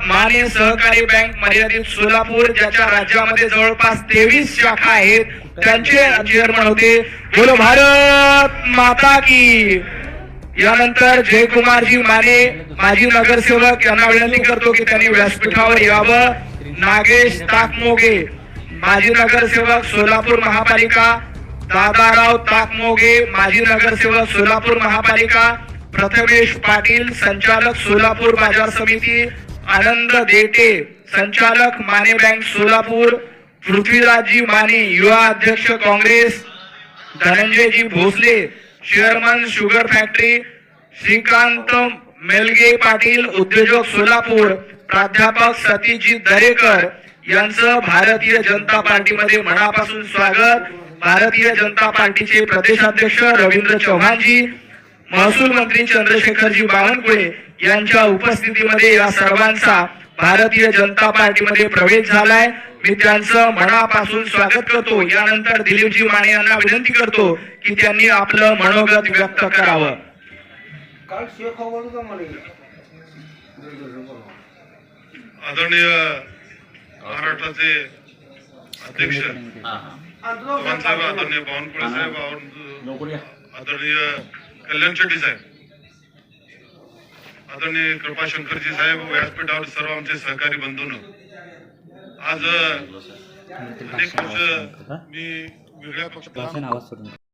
माने सहकारी बँक मर्यादित सोलापूर, ज्याच्या राज्यामध्ये जवळपास 23 शाखा आहेत, त्यांचे चेअरमन होते. बोलो भारत माता की. यानंतर जयकुमारजी माने माजी नगरसेवक यांना विनंती करतो की त्यांनी व्यासपीठावर यावं. नागेश ताकमोगे माजी नगरसेवक सोलापूर महापालिका, दादाराव ताकमोगे माजी नगरसेवक सोलापूर महापालिका, प्रथमेश पाटील संचालक सोलापूर बाजार समिती, आनंद देटे संचालक माने बँक सोलापूर, पृथ्वीराजजी माने युवा अध्यक्ष Congress, Dhananjayji Bhosale chairman sugar factory, Shrikant Melge Patil उद्योजक सोलापूर, प्राध्यापक सतीशजी दरेकर यांचं भारतीय जनता पार्टीमध्ये मनापासून स्वागत. भारतीय जनता पार्टीचे प्रदेशाध्यक्ष रवींद्र चव्हाणजी, महसूल मंत्री चंद्रशेखरजी बावनकुळे यांच्या उपस्थितीमध्ये या सर्वांचा भारतीय जनता पार्टीमध्ये प्रवेश झालाय. मी त्यांचं मनापासून स्वागत करतो. यानंतर दिलीपजी माने यांना विनंती करतो की त्यांनी आपलं मनोगत व्यक्त करावं. आदरणीय महाराष्ट्राचे अध्यक्ष चव्हाण साहेब, आदरणीय बावनकुळे साहेब, आदरणीय कल्याण शेट्टी साहेब, आदरणीय कृपाशंकरजी साहेब, व्यासपीठावर सर्व आमचे सहकारी बंधूंनो, आज अनेक वर्ष मी वेगळ्या पक्षात